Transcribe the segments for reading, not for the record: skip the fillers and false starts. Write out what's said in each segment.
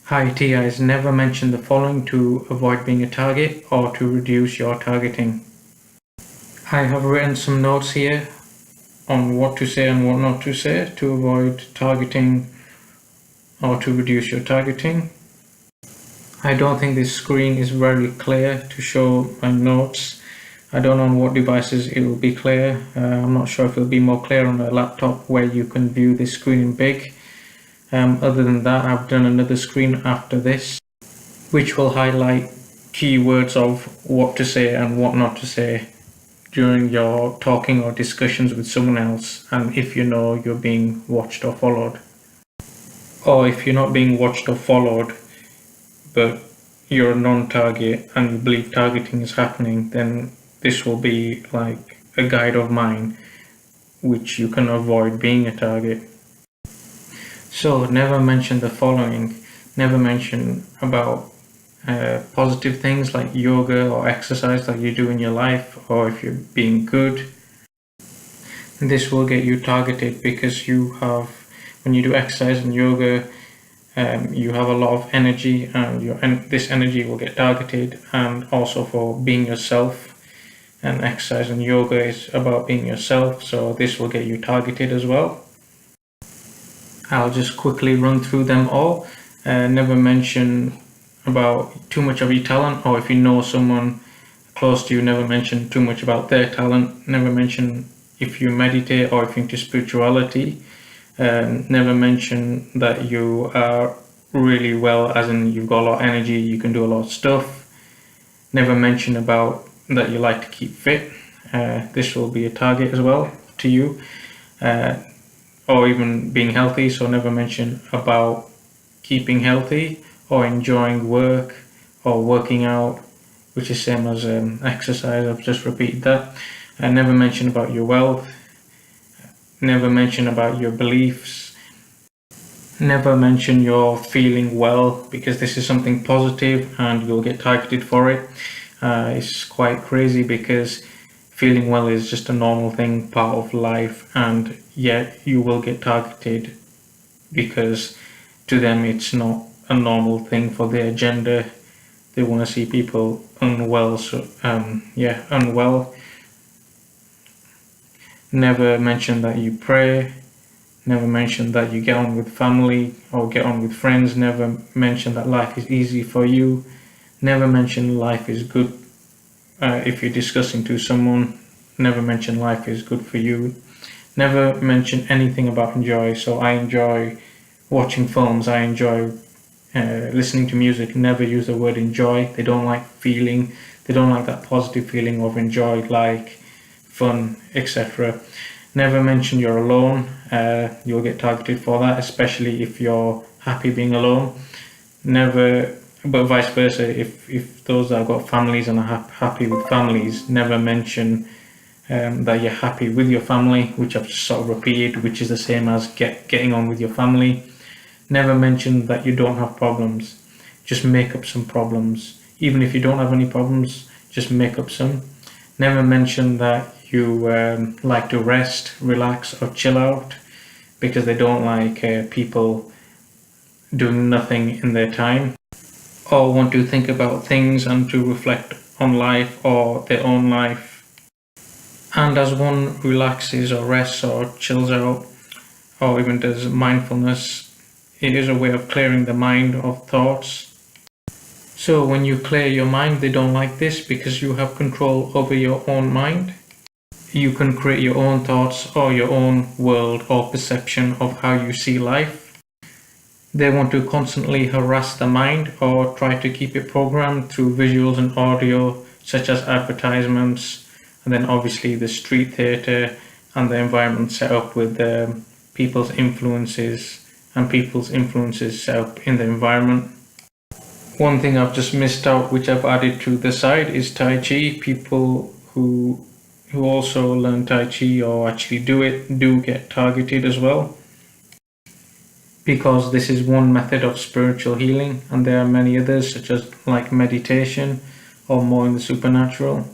Hi TIs, never mention the following to avoid being a target or to reduce your targeting. I have written some notes here on what to say and what not to say to avoid targeting or to reduce your targeting. I don't think this screen is very clear to show my notes. I don't know on what devices it will be clear. I'm not sure if it'll be more clear on a laptop where you can view this screen in big. Other than that, I've done another screen after this, which will highlight keywords of what to say and what not to say during your talking or discussions with someone else, and if you know you're being watched or followed. Or if you're not being watched or followed, but you're a non-target and you believe targeting is happening, then this will be like a guide of mine which you can avoid being a target. So never mention the following. Never mention about positive things like yoga or exercise that you do in your life, or if you're being good. This will get you targeted because when you do exercise and yoga, you have a lot of energy, and this energy will get targeted. And also for being yourself, and exercise and yoga is about being yourself, so this will get you targeted as well. I'll just quickly run through them all. Never mention about too much of your talent, or if you know someone close to you, never mention too much about their talent. Never mention if you meditate or if you're into spirituality. Never mention that you are really well, as in you've got a lot of energy, you can do a lot of stuff. Never mention about that you like to keep fit. This will be a target as well to you. Or even being healthy, so never mention about keeping healthy or enjoying work or working out, which is same as exercise. I've just repeated that. And never mention about your wealth. Never mention about your beliefs. Never mention you're feeling well, because this is something positive and you'll get targeted for it. It's quite crazy because feeling well is just a normal thing, part of life, and yet you will get targeted because to them it's not a normal thing for their agenda. They want to see people unwell, so unwell. Never mention that you pray. Never mention that you get on with family or get on with friends. Never mention that life is easy for you. Never mention life is good. If you're discussing to someone, never mention life is good for you. Never mention anything about enjoy. So I enjoy watching films, I enjoy listening to music. Never use the word enjoy. They don't like that positive feeling of enjoy, like fun, etc. Never mention you're alone. You'll get targeted for that, especially if you're happy being alone. Never, but vice versa, if those that have got families and are happy with families, never mention that you're happy with your family, which I've just sort of repeated, which is the same as getting on with your family. Never mention that you don't have problems. Just make up some problems. Even if you don't have any problems, just make up some. Never mention that you like to rest, relax, or chill out, because they don't like people doing nothing in their time, or want to think about things and to reflect on life or their own life. And as one relaxes or rests or chills out, or even does mindfulness, it is a way of clearing the mind of thoughts. So when you clear your mind, they don't like this because you have control over your own mind. You can create your own thoughts or your own world or perception of how you see life. They want to constantly harass the mind or try to keep it programmed through visuals and audio, such as advertisements, and then obviously the street theatre and the environment set up with people's influences set up in the environment. One thing I've just missed out, which I've added to the side, is Tai Chi. People who also learn Tai Chi or actually do it do get targeted as well, because this is one method of spiritual healing, and there are many others, such as like meditation or more in the supernatural.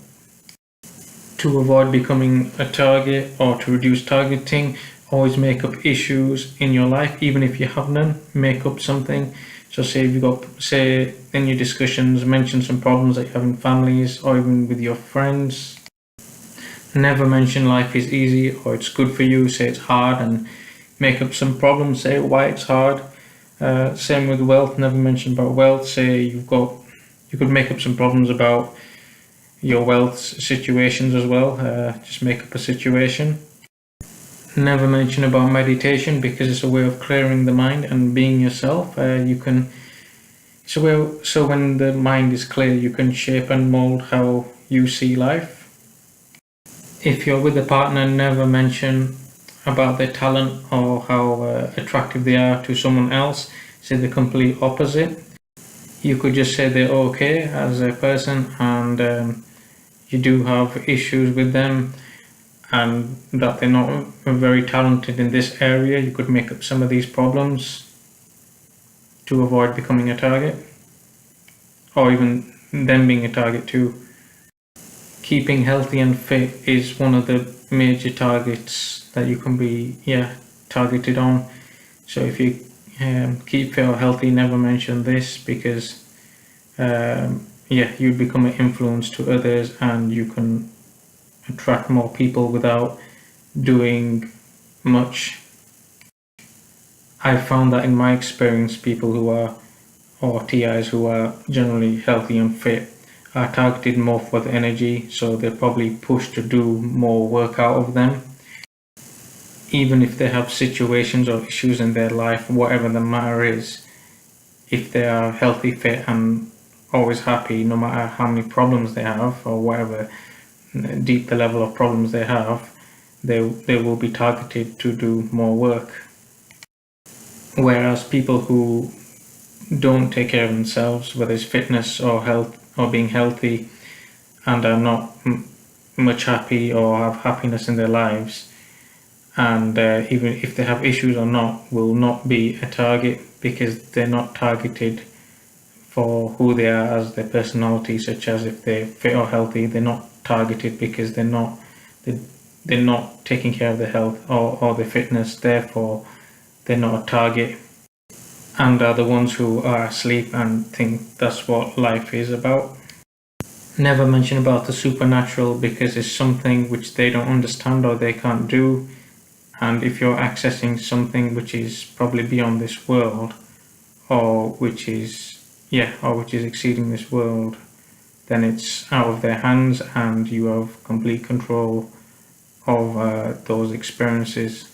To avoid becoming a target or to reduce targeting, Always make up issues in your life, even if you have none. Make up something. So say if you got, say in your discussions, mention some problems that you have in families or even with your friends. Never mention life is easy or it's good for you. Say it's hard and make up some problems. Say why it's hard. Same with wealth. Never mention about wealth. Say you could make up some problems about your wealth situations as well. Just make up a situation. Never mention about meditation because it's a way of clearing the mind and being yourself. So when the mind is clear, you can shape and mold how you see life. If you're with a partner, never mention about their talent or how attractive they are to someone else. Say the complete opposite. You could just say they're okay as a person and you do have issues with them and that they're not very talented in this area. You could make up some of these problems to avoid becoming a target, or even them being a target too. Keeping healthy and fit is one of the major targets that you can be targeted on. So if you keep fit or healthy, never mention this because you become an influence to others and you can attract more people without doing much. I found that in my experience, people who are, or TIs who are generally healthy and fit, are targeted more for the energy, so they're probably pushed to do more work out of them. Even if they have situations or issues in their life, whatever the matter is, if they are healthy, fit and always happy, no matter how many problems they have or whatever deep the level of problems they have, they will be targeted to do more work. Whereas people who don't take care of themselves, whether it's fitness or health or being healthy, and are not much happy or have happiness in their lives, and even if they have issues or not, will not be a target because they're not targeted for who they are as their personality, such as if they're fit or healthy, they're not targeted because they're not taking care of their health or their fitness, therefore they're not a target, and are the ones who are asleep and think that's what life is about. Never mention about the supernatural because it's something which they don't understand or they can't do, and if you're accessing something which is probably beyond this world or which is exceeding this world, then it's out of their hands and you have complete control of those experiences.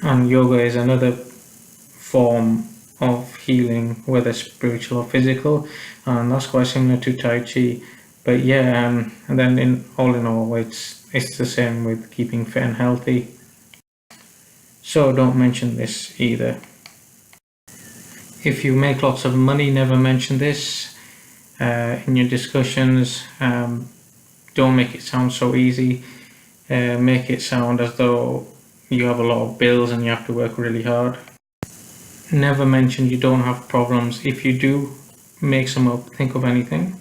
And yoga is another form of healing, whether spiritual or physical, and that's quite similar to Tai Chi. But and then in all, it's the same with keeping fit and healthy. So don't mention this either. If you make lots of money, never mention this in your discussions. Don't make it sound so easy. Make it sound as though you have a lot of bills and you have to work really hard. Never mention you don't have problems. If you do, make some up, think of anything.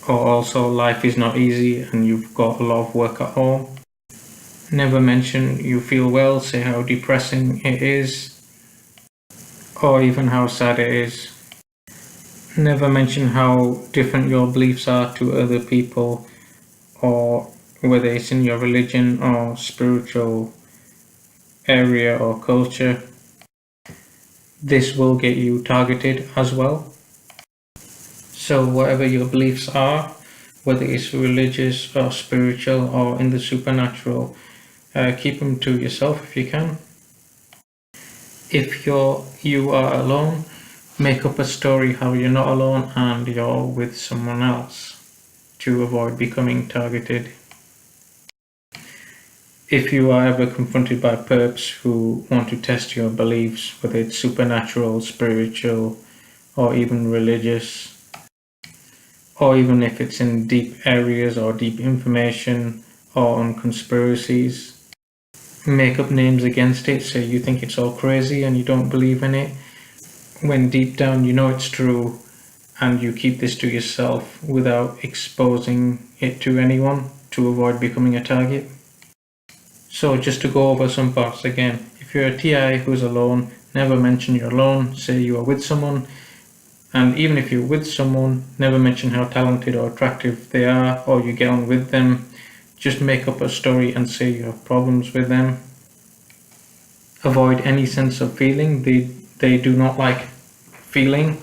Or also life is not easy and you've got a lot of work at home. Never mention you feel well, say how depressing it is, or even how sad it is. Never mention how different your beliefs are to other people, or whether it's in your religion or spiritual area or culture. This will get you targeted as well. So whatever your beliefs are, whether it's religious or spiritual or in the supernatural, keep them to yourself if you can. If you are alone, make up a story how you're not alone and you're with someone else to avoid becoming targeted. If you are ever confronted by perps who want to test your beliefs, whether it's supernatural, spiritual, or even religious, or even if it's in deep areas or deep information or on conspiracies, make up names against it, so you think it's all crazy and you don't believe in it, when deep down you know it's true, and you keep this to yourself without exposing it to anyone to avoid becoming a target. So just to go over some parts again, if you're a TI who's alone, never mention you're alone, say you are with someone, and even if you're with someone, never mention how talented or attractive they are or you get on with them. Just make up a story and say you have problems with them. Avoid any sense of feeling. They do not like feeling.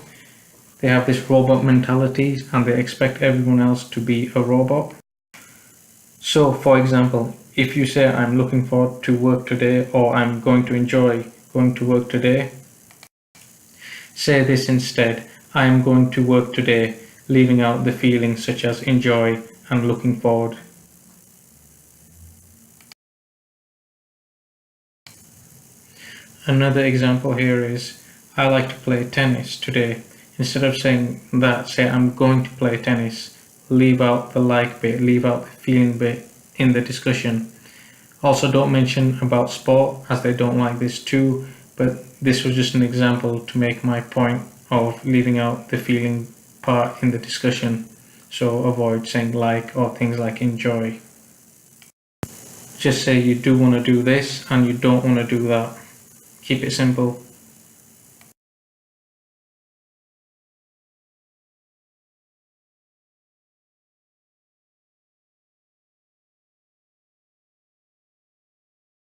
They have this robot mentality and they expect everyone else to be a robot. So, for example, if you say I'm looking forward to work today or I'm going to enjoy going to work today, say this instead: I am going to work today, leaving out the feelings such as enjoy and looking forward. Another example here is I like to play tennis today. Instead of saying that, say I'm going to play tennis. Leave out the like bit, leave out the feeling bit in the discussion. Also, don't mention about sport as they don't like this too, but this was just an example to make my point of leaving out the feeling part in the discussion. So avoid saying like or things like enjoy. Just say you do want to do this and you don't want to do that. Keep it simple.